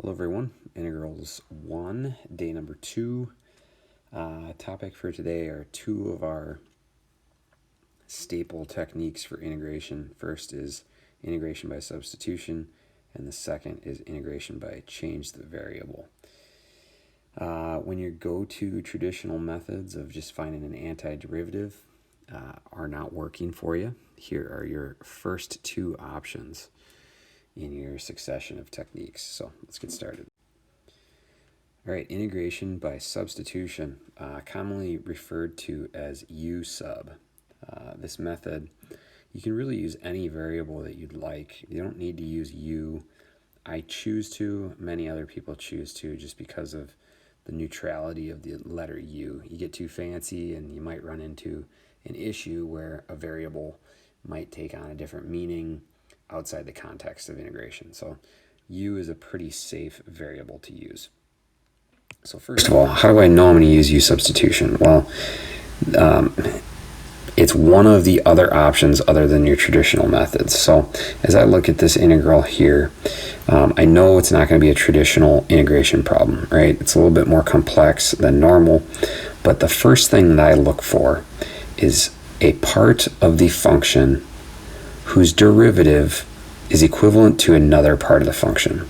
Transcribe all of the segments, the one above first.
Hello everyone, Integrals 1, day number 2. Topic for today are two of our staple techniques for integration. First is integration by substitution, and the second is integration by change the variable. When your go-to traditional methods of just finding an antiderivative are not working for you, here are your first two options in your succession of techniques. So let's get started. All right, integration by substitution, commonly referred to as U sub. This method, you can really use any variable that you'd like. You don't need to use U. I choose to, many other people choose to, just because of the neutrality of the letter U. You get too fancy and you might run into an issue where a variable might take on a different meaning outside the context of integration. So U is a pretty safe variable to use. So first of all, how do I know I'm going to use U substitution? Well, it's one of the other options other than your traditional methods. So as I look at this integral here, I know it's not going to be a traditional integration problem, right? It's a little bit more complex than normal, but the first thing that I look for is a part of the function whose derivative is equivalent to another part of the function.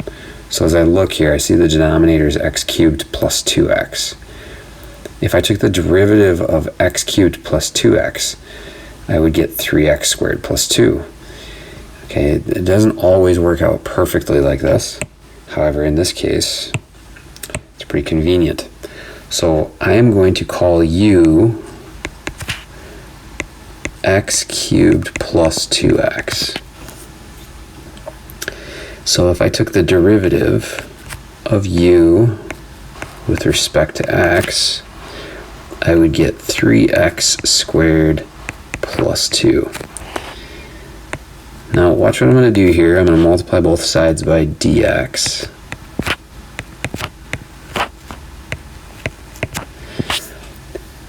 So as I look here, I see the denominator is x cubed plus 2x. If I took the derivative of x cubed plus 2x, I would get 3x squared plus 2. Okay, it doesn't always work out perfectly like this. However, in this case, it's pretty convenient. So I am going to call u x cubed plus 2x. So if I took the derivative of u with respect to x, I would get 3x squared plus 2. Now watch what I'm going to do here. I'm going to multiply both sides by dx.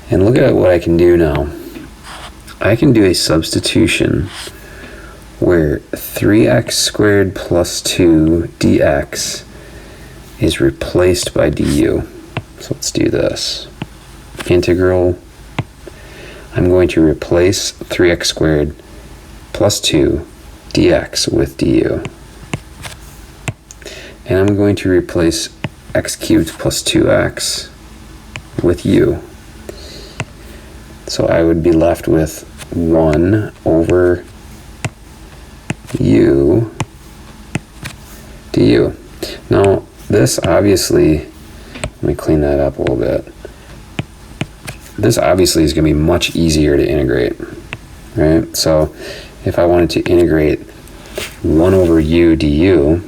And look at what I can do now. I can do a substitution where 3x squared plus 2 dx is replaced by du. So let's do this. Integral, I'm going to replace 3x squared plus 2 dx with du. And I'm going to replace x cubed plus 2x with u. So I would be left with 1 over u du. Now this obviously, let me clean that up a little bit. This obviously is going to be much easier to integrate, right? So if I wanted to integrate 1 over u du,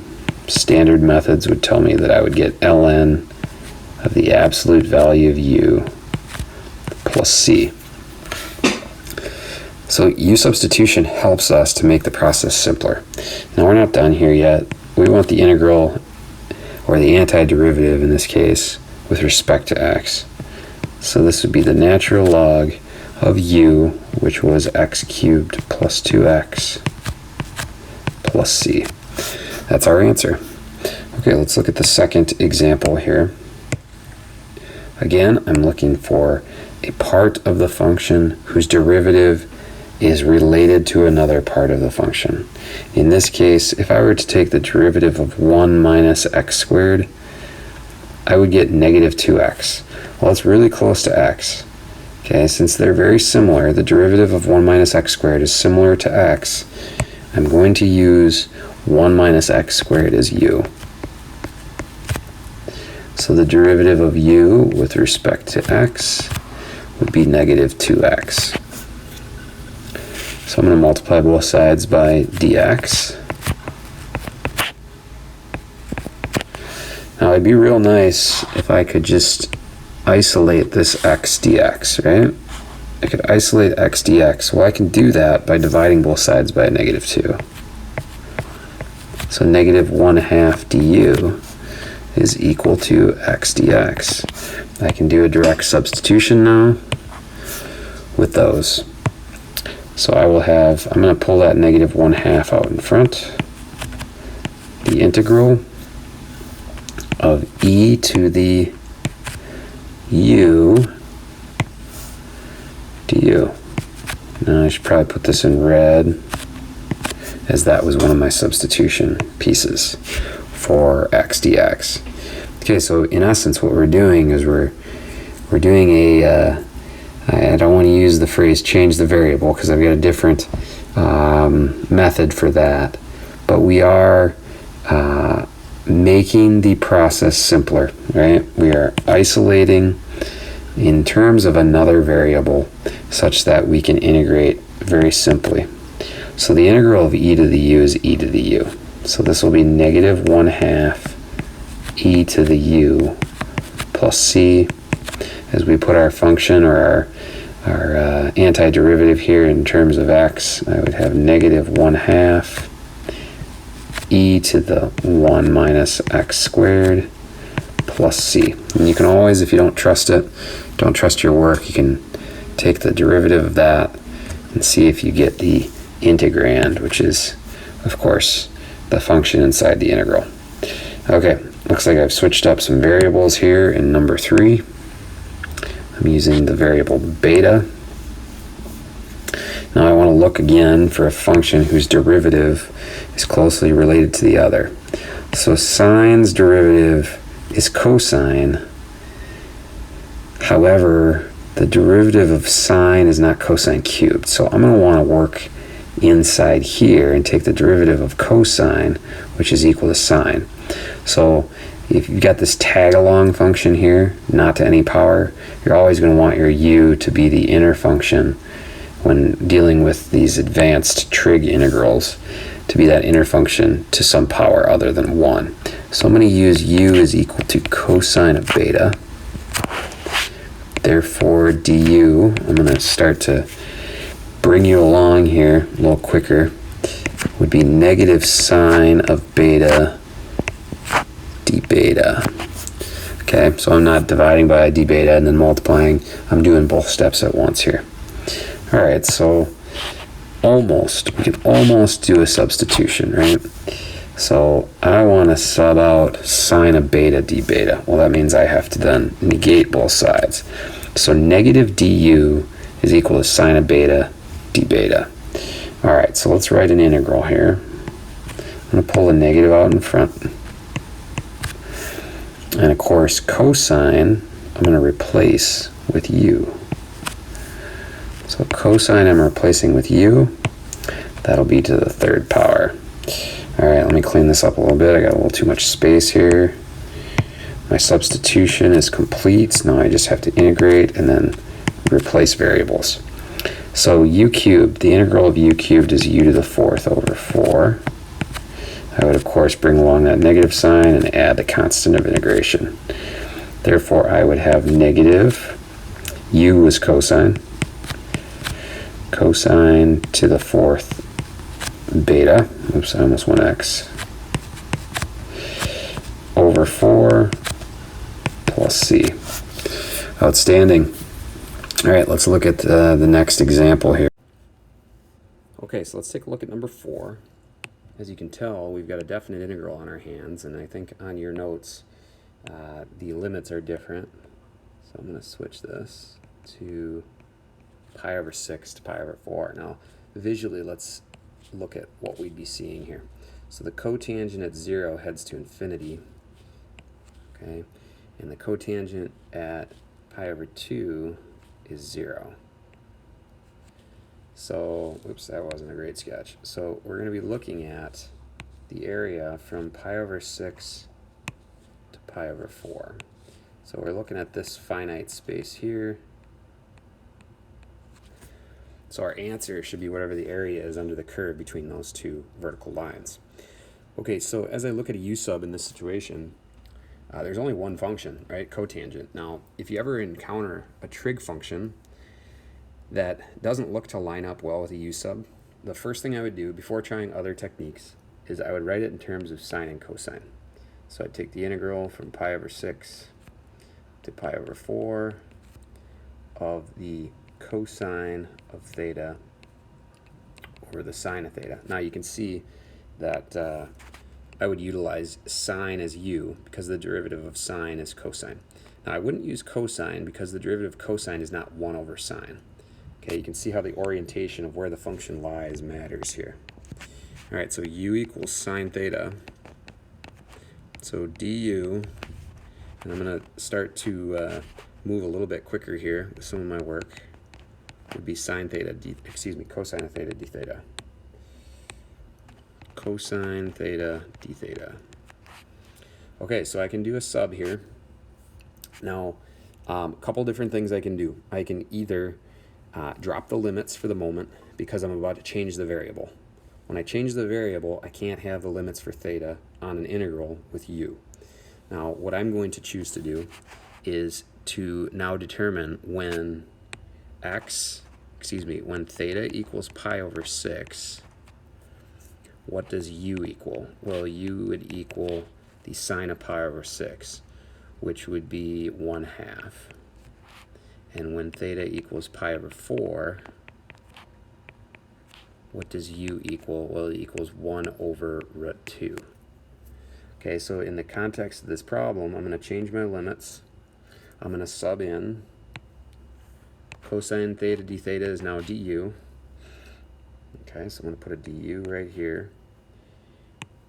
standard methods would tell me that I would get ln of the absolute value of u plus c. So U substitution helps us to make the process simpler. Now we're not done here yet. We want the integral, or the antiderivative in this case, with respect to x. So this would be the natural log of u, which was x cubed plus 2x plus c. That's our answer. Okay, let's look at the second example here. Again, I'm looking for a part of the function whose derivative is related to another part of the function. In this case, if I were to take the derivative of 1 minus x squared, I would get negative 2x. Well, it's really close to x. Okay, since they're very similar, the derivative of 1 minus x squared is similar to x, I'm going to use 1 minus x squared as u. So the derivative of u with respect to x would be negative 2x. So I'm going to multiply both sides by dx. Now it'd be real nice if I could just isolate this x dx, right? I could isolate x dx. Well, I can do that by dividing both sides by a negative 2. So negative 1/2 du is equal to x dx. I can do a direct substitution now with those. So I will have, I'm going to pull that negative 1/2 out in front. The integral of e to the u du. Now I should probably put this in red, as that was one of my substitution pieces for x dx. Okay, so in essence what we're doing is we're doing a, I don't want to use the phrase change the variable because I've got a different method for that, but we are making the process simpler, right? We are isolating in terms of another variable such that we can integrate very simply. So the integral of e to the u is e to the u. So this will be negative 1/2 e to the u plus c. As we put our function or our antiderivative here in terms of x, I would have negative 1/2 e to the 1 minus x squared plus c. And you can always, if you don't trust it, don't trust your work, you can take the derivative of that and see if you get the integrand, which is, of course, the function inside the integral. Okay, looks like I've switched up some variables here in number 3. I'm using the variable beta. Now I want to look again for a function whose derivative is closely related to the other. So sine's derivative is cosine. However, the derivative of sine is not cosine cubed. So I'm going to want to work inside here and take the derivative of cosine, which is equal to sine. So if you've got this tag along function here, not to any power, you're always going to want your u to be the inner function when dealing with these advanced trig integrals, to be that inner function to some power other than 1. So I'm going to use u is equal to cosine of beta. Therefore du, I'm going to start to bring you along here a little quicker, would be negative sine of beta d beta. Okay, so I'm not dividing by d beta and then multiplying. I'm doing both steps at once here. All right, so we can almost do a substitution, right? So I want to sub out sine of beta d beta. Well, that means I have to then negate both sides. So negative du is equal to sine of beta d beta. All right, so let's write an integral here. I'm going to pull the negative out in front. And of course, cosine, I'm going to replace with u. So cosine I'm replacing with u. That'll be to the 3rd power. All right, let me clean this up a little bit. I got a little too much space here. My substitution is complete. Now I just have to integrate and then replace variables. So u cubed, the integral of u cubed is u to the 4th over 4. I would, of course, bring along that negative sign and add the constant of integration. Therefore, I would have negative, u is cosine, cosine to the 4th beta, oops, I almost went x, over 4 plus c. Outstanding. All right, let's look at the next example here. Okay, so let's take a look at number 4. As you can tell, we've got a definite integral on our hands, and I think on your notes the limits are different. So I'm going to switch this to pi over 6 to pi over 4. Now, visually, let's look at what we'd be seeing here. So the cotangent at 0 heads to infinity, okay, and the cotangent at pi over 2 is 0. So, oops, that wasn't a great sketch. So we're going to be looking at the area from pi over 6 to pi over 4. So we're looking at this finite space here. So our answer should be whatever the area is under the curve between those two vertical lines. Okay, so as I look at a u sub in this situation, there's only one function, right? Cotangent. Now, if you ever encounter a trig function that doesn't look to line up well with a u sub, the first thing I would do before trying other techniques is I would write it in terms of sine and cosine. So I'd take the integral from pi over 6 to pi over 4 of the cosine of theta over the sine of theta. Now you can see that I would utilize sine as u because the derivative of sine is cosine. Now I wouldn't use cosine because the derivative of cosine is not 1 over sine. Okay, you can see how the orientation of where the function lies matters here. All right, so u equals sine theta. So du, and I'm going to start to move a little bit quicker here with some of my work, would be sine theta, cosine of theta d theta. Cosine theta d theta. Okay, so I can do a sub here. Now, a couple different things I can do. I can either drop the limits for the moment because I'm about to change the variable. When I change the variable, I can't have the limits for theta on an integral with u. Now, what I'm going to choose to do is to now determine when when theta equals pi over 6, what does u equal? Well, u would equal the sine of pi over 6, which would be 1/2. And when theta equals pi over 4, what does u equal? Well, it equals 1 over root 2. Okay, so in the context of this problem, I'm going to change my limits. I'm going to sub in cosine theta d theta is now du. Okay, so I'm going to put a du right here.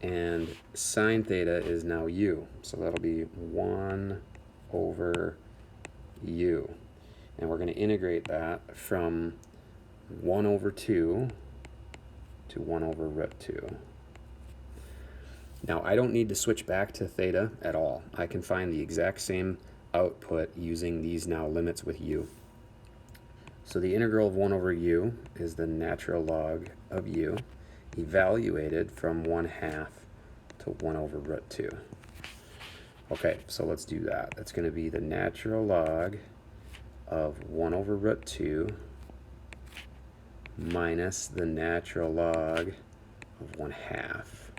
And sine theta is now u. So that'll be 1 over u. And we're going to integrate that from 1 over 2 to 1 over root 2. Now, I don't need to switch back to theta at all. I can find the exact same output using these now limits with u. So the integral of 1 over u is the natural log of u, evaluated from 1/2 to 1 over root 2. Okay, so let's do that. That's going to be the natural log of 1 over root 2 minus the natural log of 1/2.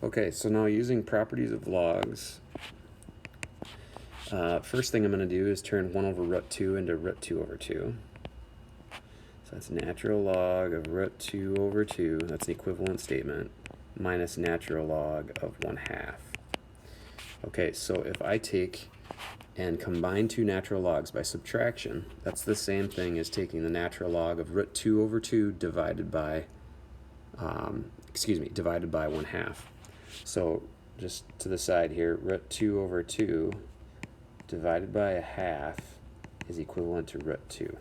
Okay, so now using properties of logs, first thing I'm going to do is turn 1 over root 2 into root 2 over 2. So that's natural log of root 2 over 2, that's an equivalent statement, minus natural log of 1/2. Okay, so if I take and combine two natural logs by subtraction, that's the same thing as taking the natural log of root 2 over 2 divided by 1/2. So just to the side here, root 2 over 2 divided by 1/2 is equivalent to root 2.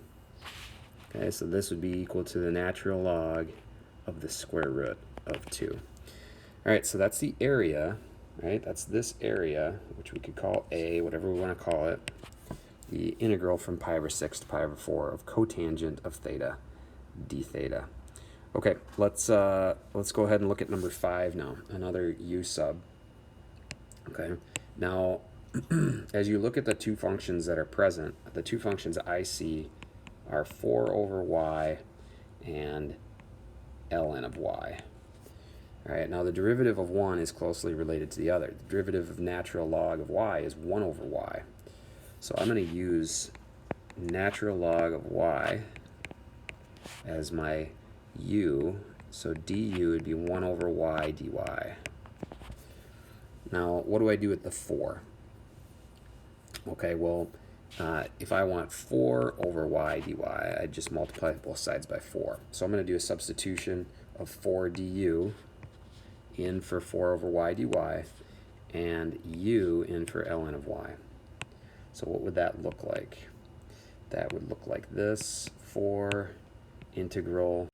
Okay, so this would be equal to the natural log of the square root of 2. All right, so that's the area, right? That's this area, which we could call A, whatever we want to call it, the integral from pi over 6 to pi over 4 of cotangent of theta d theta. Okay, let's go ahead and look at number 5 now, another u sub. Okay, now as you look at the two functions that are present, the two functions I see are 4 over y and ln of y. All right, now the derivative of one is closely related to the other. The derivative of natural log of y is 1 over y. So I'm going to use natural log of y as my u, so du would be 1 over y dy. Now, what do I do with the 4? Okay, well, if I want 4 over y dy, I just multiply both sides by 4. So I'm going to do a substitution of 4 du in for 4 over y dy and u in for ln of y. So what would that look like? That would look like this: 4 integral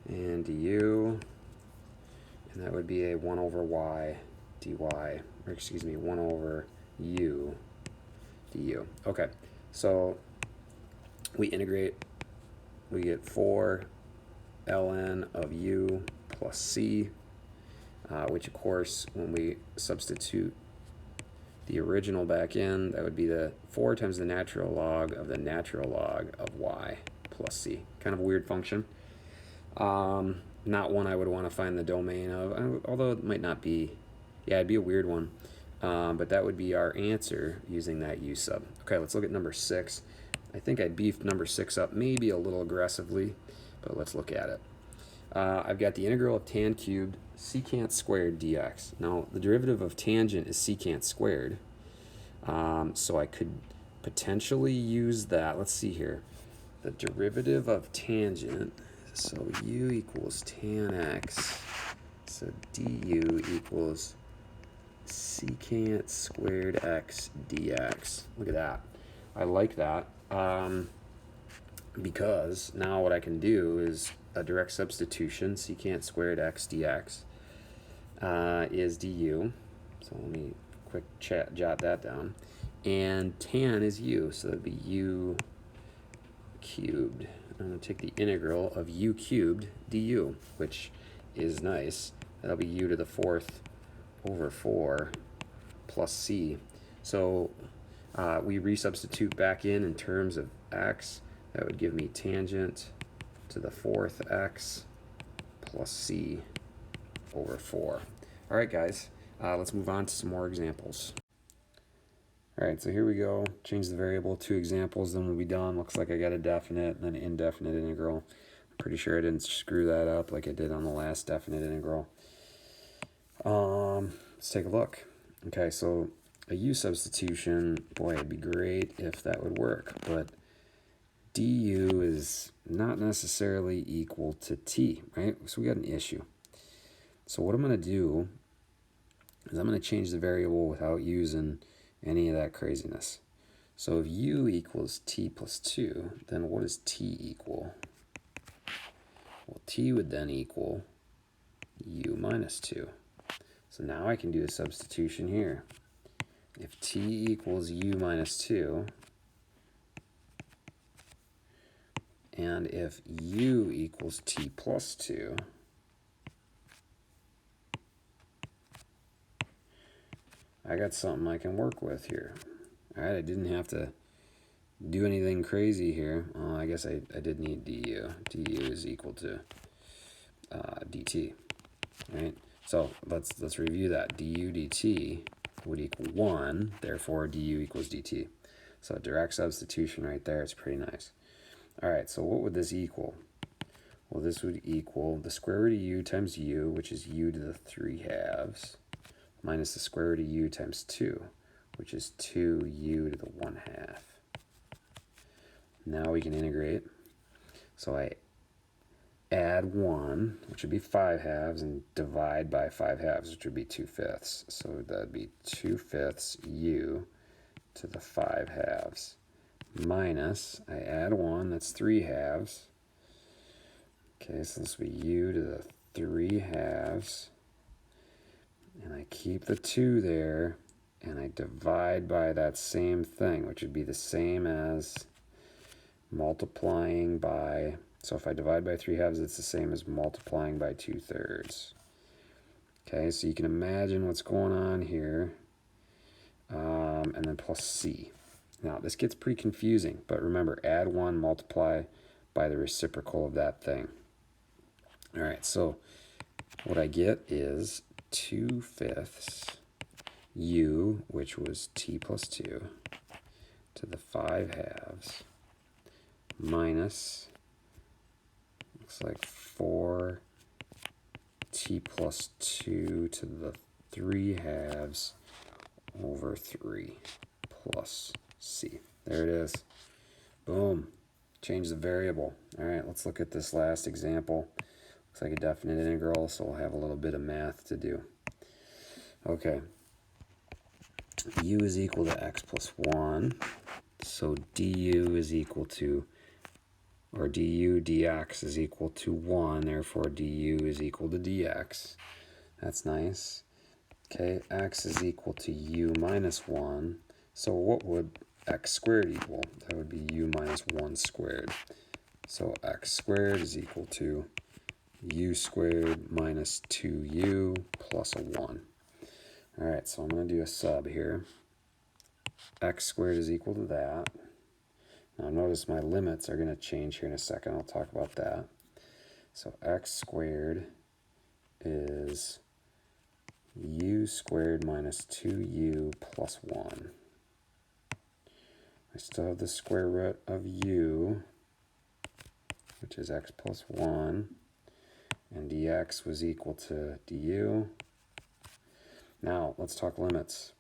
and du, and that would be a 1 over y dy, or 1 over u du. Okay, so we integrate, we get 4 ln of u plus c, which of course when we substitute the original back in, that would be the 4 times the natural log of y plus c. Kind of a weird function. Not one I would want to find the domain of, although it might not be. Yeah, it'd be a weird one. But that would be our answer using that u sub. Okay, let's look at number 6. I think I beefed number 6 up maybe a little aggressively, but let's look at it. I've got the integral of tan cubed secant squared dx. Now, the derivative of tangent is secant squared. So I could potentially use that. Let's see here. The derivative of tangent, so u equals tan x. So du equals secant squared x dx. Look at that. I like that. Because now what I can do is a direct substitution. Secant squared x dx is du. So let me quick jot that down. And tan is u, so that'd be u cubed. I'm going to take the integral of u cubed du, which is nice. That'll be u to the 4th over 4 plus c. So we resubstitute back in terms of x. That would give me tangent to the 4th x plus c over 4. All right, guys, let's move on to some more examples. All right, so here we go. Change the variable, 2 examples, then we'll be done. Looks like I got a definite and then an indefinite integral. I'm pretty sure I didn't screw that up like I did on the last definite integral. Let's take a look. Okay, so a u substitution, boy, it'd be great if that would work, but du is not necessarily equal to t, right? So we got an issue. So what I'm going to do is I'm going to change the variable without using any of that craziness. So if u equals t plus 2, then what does t equal? Well, t would then equal u minus 2. So now I can do a substitution here. If t equals u minus 2, and if u equals t plus 2, I got something I can work with here. All right, I didn't have to do anything crazy here. I guess I did need du. du is equal to dt, right? So let's review that. du dt would equal 1, therefore du equals dt. So direct substitution right there, it's pretty nice. All right, so what would this equal? Well, this would equal the square root of u times u, which is u to the 3/2, minus the square root of u times 2, which is 2u to the 1/2. Now we can integrate. So I add 1, which would be 5/2, and divide by 5/2, which would be 2/5. So that'd be 2/5 u to the 5/2. Minus, I add 1, that's 3/2. Okay, so this would be u to the 3/2. And I keep the 2 there, and I divide by that same thing, which would be the same as multiplying by, so if I divide by 3/2, it's the same as multiplying by 2/3. Okay, so you can imagine what's going on here, and then plus c. Now, this gets pretty confusing, but remember, add 1, multiply by the reciprocal of that thing. All right, so what I get is 2/5 u, which was t plus 2, to the 5/2, minus, looks like 4 t plus 2 to the 3/2 over 3 plus c. There it is. Boom. Change the variable. All right, let's look at this last example. Looks like a definite integral, so we'll have a little bit of math to do. Okay. U is equal to x plus 1. So du is equal to, or du dx is equal to 1. Therefore, du is equal to dx. That's nice. Okay, x is equal to u minus 1. So what would x squared equal? That would be u minus 1 squared. So x squared is equal to u squared minus 2u plus a 1. All right, so I'm going to do a sub here. X squared is equal to that. Now notice my limits are going to change here in a second. I'll talk about that. So x squared is u squared minus 2u plus 1. I still have the square root of u, which is x plus 1. and dx was equal to du. Now, let's talk limits.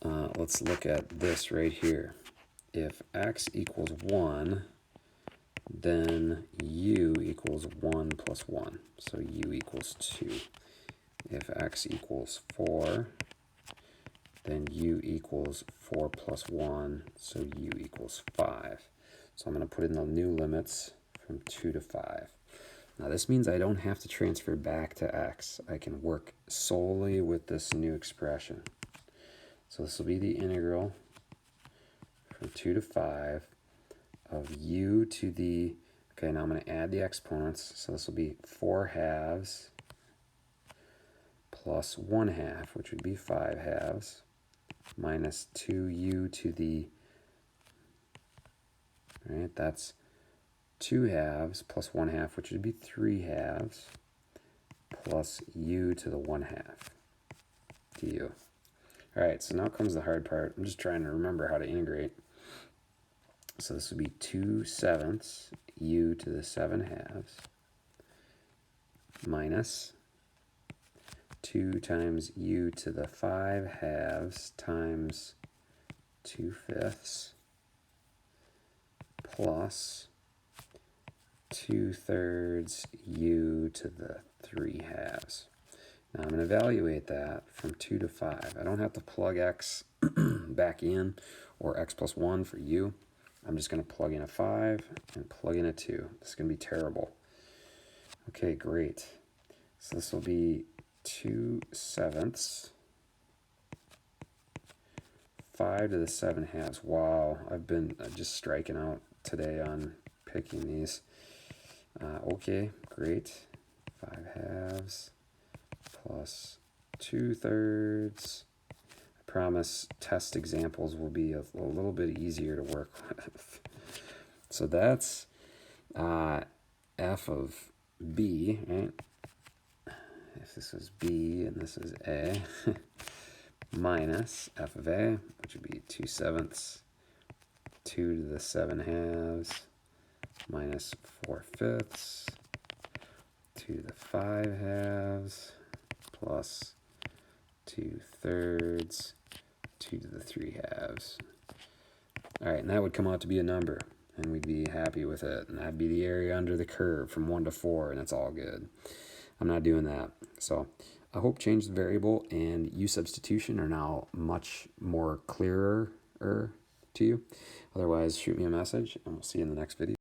Let's look at this right here. If x equals 1, then u equals 1 plus 1, so u equals 2. If x equals 4, then u equals 4 plus 1, so u equals 5. So I'm going to put in the new limits from 2 to 5. Now this means I don't have to transfer back to x. I can work solely with this new expression. So this will be the integral from 2 to 5 of u to the, okay, now I'm going to add the exponents. So this will be 4 halves plus 1 half, which would be 5 halves, minus 2u to the, right, that's 2 halves plus 1 half, which would be 3 halves, plus u to the 1 half du. All right, so now comes the hard part. I'm just trying to remember how to integrate. So this would be 2/7 u to the 7 halves minus 2 times u to the 5 halves times 2/5 plus 2/3 u to the 3 halves. Now I'm going to evaluate that from 2 to 5. I don't have to plug x back in or x plus 1 for u. I'm just going to plug in a 5 and plug in a 2. This is going to be terrible. Okay, great. So this will be 2/7, 5 to the 7 halves. Wow, I've been just striking out today on picking these. Okay, great. 5 halves plus 2/3. I promise test examples will be a little bit easier to work with. So that's f of b, right? If this is b and this is a, minus f of a, which would be 2/7, 2 to the 7 halves, minus 4/5, 2 to the 5 halves, plus 2/3, 2 to the 3 halves. All right, and that would come out to be a number, and we'd be happy with it, and that'd be the area under the curve from 1 to 4, and it's all good. I'm not doing that. So I hope change the variable and u substitution are now much more clearer to you. Otherwise, shoot me a message, and we'll see you in the next video.